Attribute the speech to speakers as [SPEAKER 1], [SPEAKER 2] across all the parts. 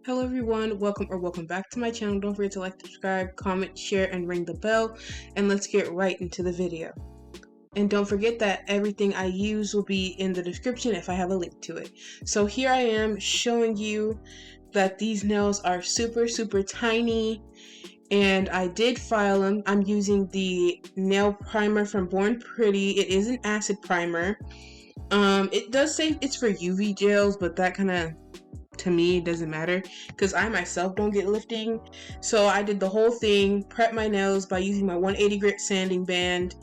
[SPEAKER 1] Hello everyone, welcome back to my channel. Don't forget to like, subscribe, comment, share, and ring the bell. And let's get right into the video. And don't forget that everything I use will be in the description if I have a link to it. So here I am showing you that these nails are super tiny, and I did file them. I'm using the nail primer from Born Pretty. It is an acid primer. It does say it's for UV gels, but that kind of, to me, doesn't matter because I myself don't get lifting. So I did the whole thing, prep my nails by using my 180 grit sanding band.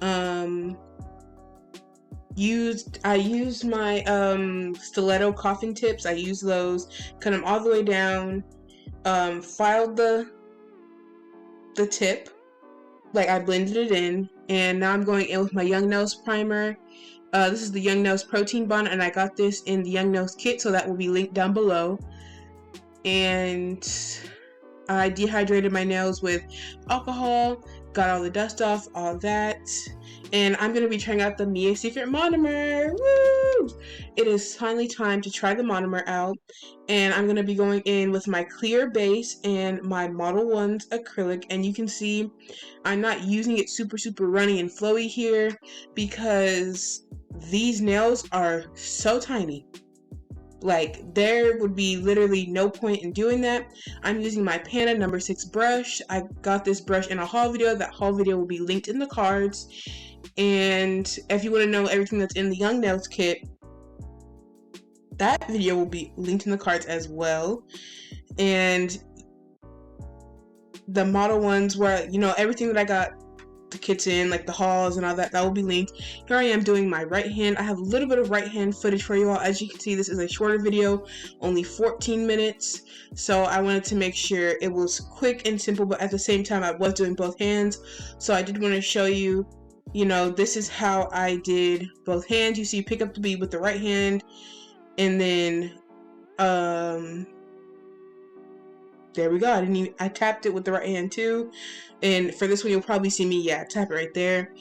[SPEAKER 1] I used my stiletto coffin tips. I used those, cut them all the way down, filed the tip, like I blended it in, and now I'm going in with my Young Nails primer. This is the Young Nails Protein Bond, and I got this in the Young Nails kit, so that will be linked down below. And I dehydrated my nails with alcohol, got all the dust off, all that. And I'm going to be trying out the Mia Secret monomer. Woo! It is finally time to try the monomer out. And I'm going to be going in with my clear base and my Modelones acrylic. And you can see I'm not using it super runny and flowy here because these nails are so tiny. Like, there would be literally no point in doing that. I'm using my Panda number 6 brush. I got this brush in a haul video. That haul video will be linked in the cards. And if you want to know everything that's in the Young Nails kit, that video will be linked in the cards as well. And the Modelones where, everything that I got the kits in, like the hauls and all that, that will be linked. Here I am doing my right hand. I have a little bit of right hand footage for you all. As you can see, this is a shorter video, only 14 minutes. So I wanted to make sure it was quick and simple, but at the same time I was doing both hands. So I did want to show you, this is how I did both hands. You see, pick up the bead with the right hand, and then there we go. I tapped it with the right hand too. And for this one, you'll probably see me, tap it right there.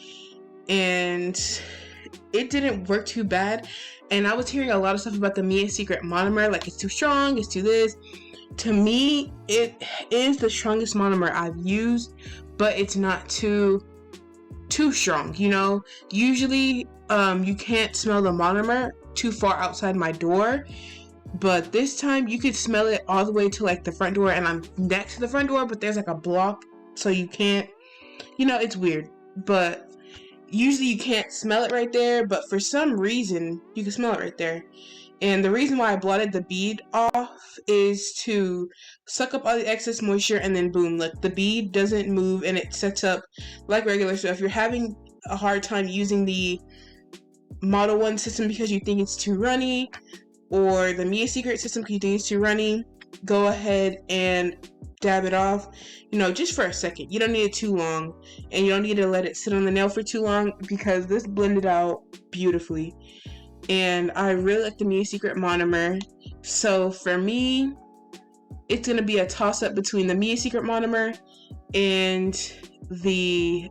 [SPEAKER 1] And it didn't work too bad. And I was hearing a lot of stuff about the Mia Secret monomer, like it's too strong, it's too this. To me, it is the strongest monomer I've used, but it's not too strong, Usually, you can't smell the monomer too far outside my door. But this time you could smell it all the way to like the front door, and I'm next to the front door, but there's like a block, so you can't, it's weird. But usually you can't smell it right there, but for some reason you can smell it right there. And the reason why I blotted the bead off is to suck up all the excess moisture, and then boom, look, the bead doesn't move and it sets up like regular. So if you're having a hard time using the Model 1 system because you think it's too runny, or the Mia Secret system because you think it's too runny, go ahead and dab it off, just for a second. You don't need it too long, and you don't need to let it sit on the nail for too long because this blended out beautifully. And I really like the Mia Secret monomer. So for me, it's going to be a toss-up between the Mia Secret monomer and the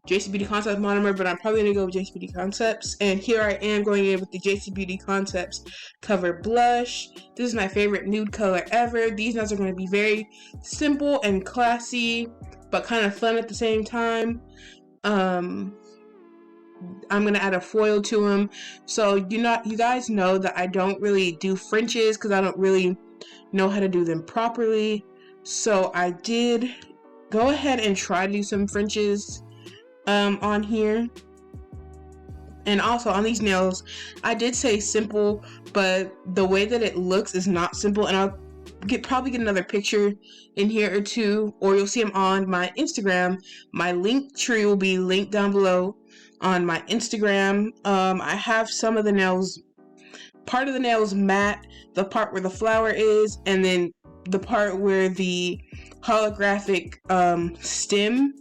[SPEAKER 1] JC Beauty Concepts monomer, but I'm probably going to go with JC Beauty Concepts. And here I am going in with the JC Beauty Concepts Cover Blush. This is my favorite nude color ever. These nails are going to be very simple and classy, but kind of fun at the same time. I'm going to add a foil to them. So you guys know that I don't really do Frenches because I don't really know how to do them properly. So I did go ahead and try to do some Frenches on here. And also on these nails, I did say simple, but the way that it looks is not simple. And I'll probably get another picture in here or two, or you'll see them on my Instagram. My link tree will be linked down below on my Instagram. I have some of the nails, part of the nails matte, the part where the flower is, and then the part where the holographic stem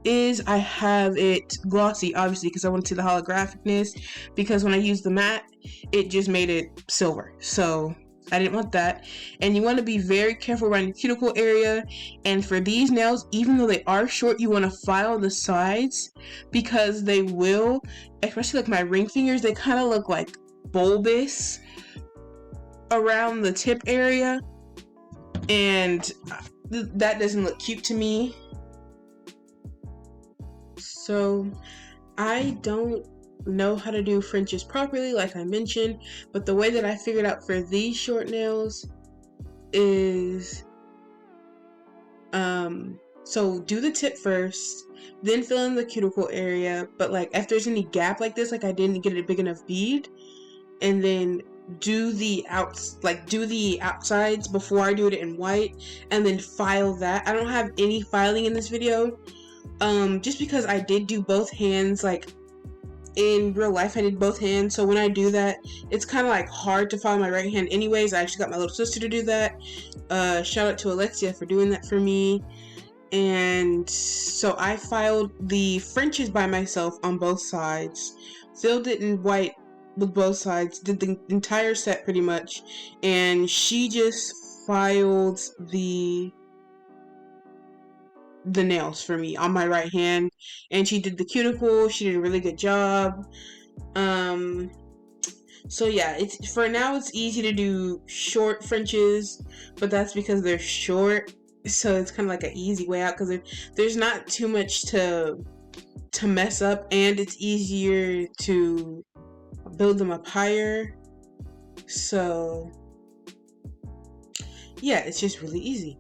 [SPEAKER 1] is, I have it glossy, obviously, because I want to see the holographicness, because when I used the matte, it just made it silver, so I didn't want that. And you want to be very careful around your cuticle area. And for these nails, even though they are short, you want to file the sides, because they will, especially like my ring fingers, they kind of look like bulbous. around the tip area, and that doesn't look cute to me. So I don't know how to do Frenches properly, like I mentioned, but the way that I figured out for these short nails is so do the tip first, then fill in the cuticle area, but like if there's any gap like this, like I didn't get a big enough bead, and then do the outsides before I do it in white, and then file that. I don't have any filing in this video, just because I did do both hands. Like in real life I did both hands, so when I do that it's kind of like hard to file my right hand anyways. I actually got my little sister to do that. Shout out to Alexia for doing that for me. And so I filed the Frenches by myself on both sides, filled it in white with both sides, did the entire set pretty much, and she just filed the nails for me on my right hand, and she did the cuticle. She did a really good job. So yeah, it's for now it's easy to do short Frenches, but that's because they're short, so it's kind of like an easy way out because there's not too much to mess up, and it's easier to build them up higher. So yeah, it's just really easy.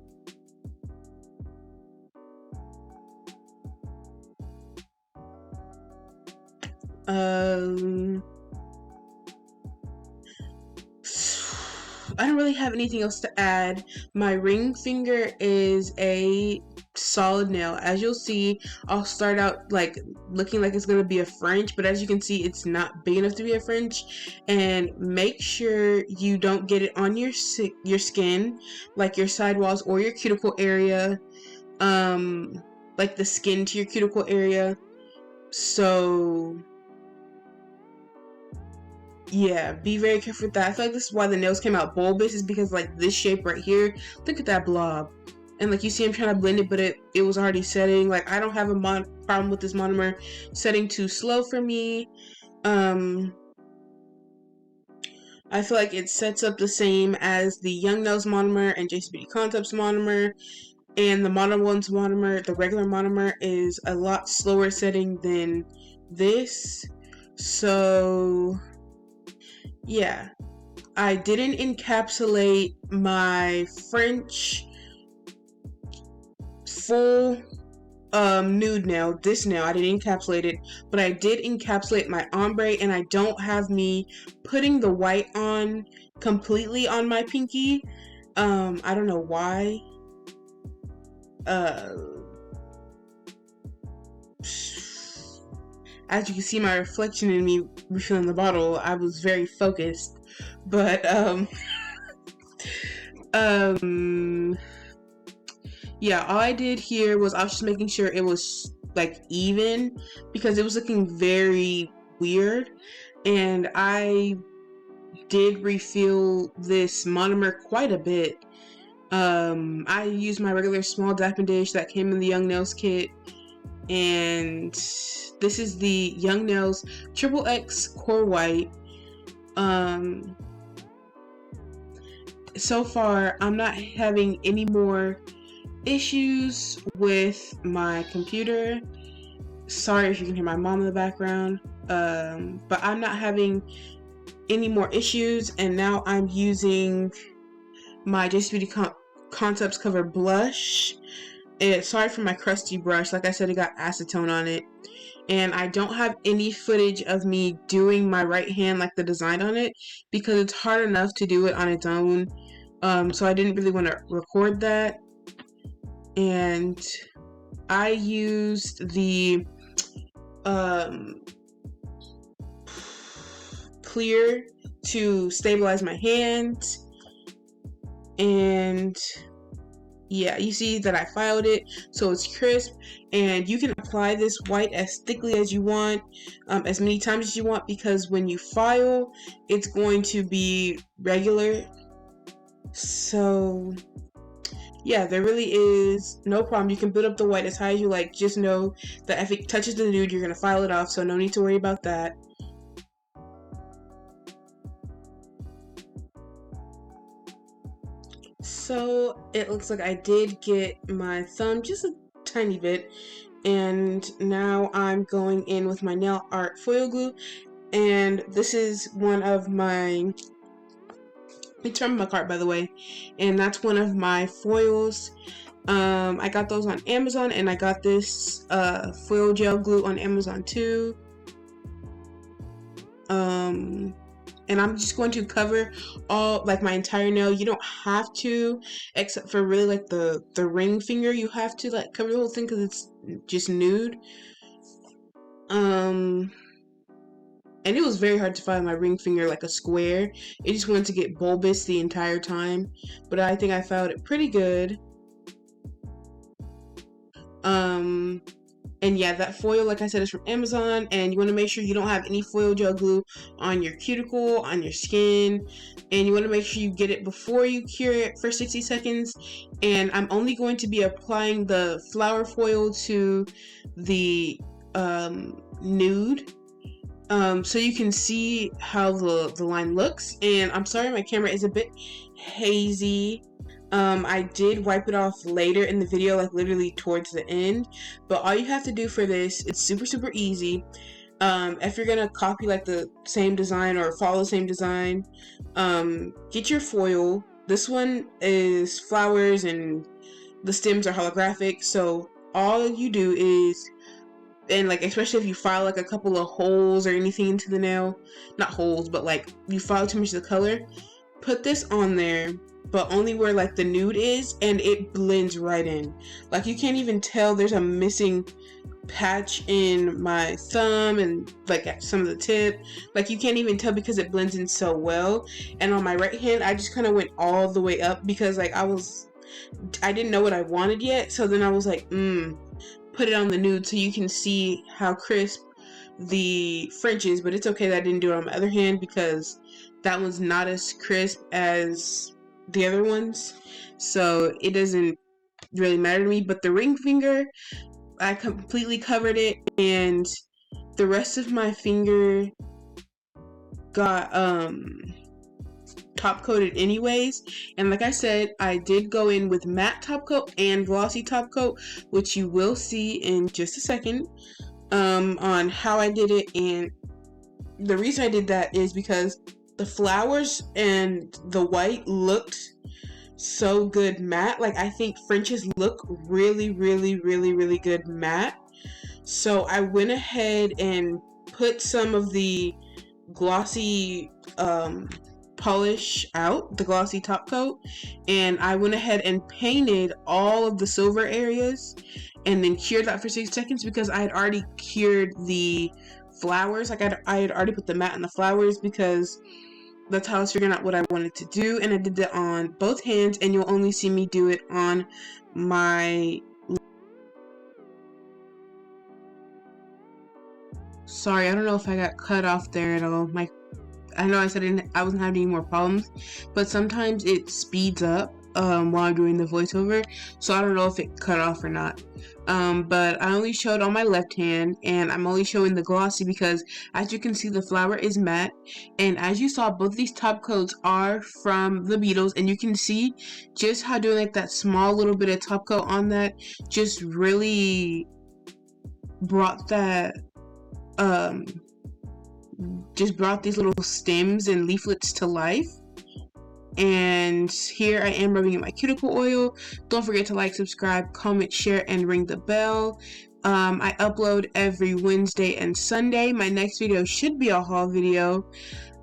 [SPEAKER 1] I don't really have anything else to add. My ring finger is a solid nail. As you'll see, I'll start out like looking like it's gonna be a French, but as you can see, it's not big enough to be a French. And make sure you don't get it on your skin, like your sidewalls or your cuticle area, like the skin to your cuticle area. So yeah, be very careful with that. I feel like this is why the nails came out bulbous, is because like this shape right here, look at that blob. And like you see I'm trying to blend it, but it was already setting. Like I don't have a problem with this monomer setting too slow for me. I feel like it sets up the same as the Young Nails monomer and JC Beauty Concepts monomer. And the Modelones monomer, the regular monomer, is a lot slower setting than this. So yeah, I didn't encapsulate my French full nude nail. This nail I didn't encapsulate it, but I did encapsulate my ombre, and I don't have me putting the white on completely on my pinky. I don't know why. As you can see my reflection in me refilling the bottle, I was very focused. But yeah, all I did here was I was just making sure it was like even, because it was looking very weird. And I did refill this monomer quite a bit. I used my regular small dapping dish that came in the Young Nails kit, and this is the Young Nails XXX Core White. So far I'm not having any more issues with my computer. Sorry if you can hear my mom in the background, but I'm not having any more issues. And now I'm using my JC Beauty Concepts Cover Blush. Sorry for my crusty brush. Like I said, it got acetone on it. And I don't have any footage of me doing my right hand, like the design on it, because it's hard enough to do it on its own. So I didn't really want to record that. And I used the clear to stabilize my hands. And yeah, you see that I filed it so it's crisp, and you can apply this white as thickly as you want, as many times as you want, because when you file it's going to be regular. So yeah, there really is no problem. You can build up the white as high as you like. Just know that if it touches the nude, you're going to file it off, so no need to worry about that. So it looks like I did get my thumb just a tiny bit, and now I'm going in with my nail art foil glue, and this is one of my, it's from my cart by the way, and that's one of my foils. I got those on Amazon, and I got this foil gel glue on Amazon too. And I'm just going to cover all, like, my entire nail. You don't have to, except for really like the ring finger. You have to like cover the whole thing because it's just nude. And it was very hard to find my ring finger like a square. It just wanted to get bulbous the entire time, but I think I found it pretty good. And yeah, that foil, like I said, is from Amazon, and you want to make sure you don't have any foil gel glue on your cuticle, on your skin, and you want to make sure you get it before you cure it for 60 seconds. And I'm only going to be applying the flower foil to the nude, so you can see how the line looks. And I'm sorry my camera is a bit hazy. I did wipe it off later in the video, like literally towards the end, but all you have to do for this, it's super easy. If you're gonna copy like the same design or follow the same design, get your foil. This one is flowers and the stems are holographic, so all you do is, and like especially if you file like a couple of holes or anything into the nail, not holes, but like you file too much of the color, put this on there, but only where like the nude is, and it blends right in. Like you can't even tell there's a missing patch in my thumb and like at some of the tip. Like you can't even tell because it blends in so well. And on my right hand, I just kind of went all the way up because like I didn't know what I wanted yet. So then I was like, put it on the nude so you can see how crisp the French is. But it's okay that I didn't do it on my other hand because that one's not as crisp as the other ones, so it doesn't really matter to me. But the ring finger, I completely covered it, and the rest of my finger got top coated anyways. And like I said, I did go in with matte top coat and glossy top coat, which you will see in just a second on how I did it. And the reason I did that is because the flowers and the white looked so good matte. Like I think Frenches look really good matte. So I went ahead and put some of the glossy polish out, the glossy top coat, and I went ahead and painted all of the silver areas and then cured that for 6 seconds because I had already cured the flowers. Like I had already put the matte in the flowers because that's how I was figuring out what I wanted to do, and I did that on both hands, and you'll only see me do it on my... Sorry, I don't know if I got cut off there at all. I know I said I wasn't having any more problems, but sometimes it speeds up while I'm doing the voiceover, so I don't know if it cut off or not. But I only showed on my left hand, and I'm only showing the glossy because as you can see, the flower is matte, and as you saw, both these top coats are from the Beatles, and you can see just how doing like that small little bit of top coat on that just really brought that just brought these little stems and leaflets to life. And here I am rubbing in my cuticle oil. Don't forget to like, subscribe, comment, share, and ring the bell. I upload every Wednesday and Sunday. My next video should be a haul video.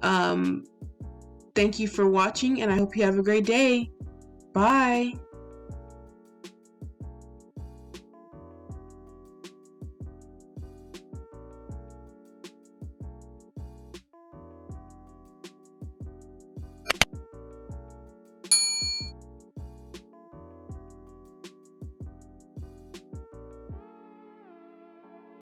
[SPEAKER 1] Thank you for watching, and I hope you have a great day. Bye.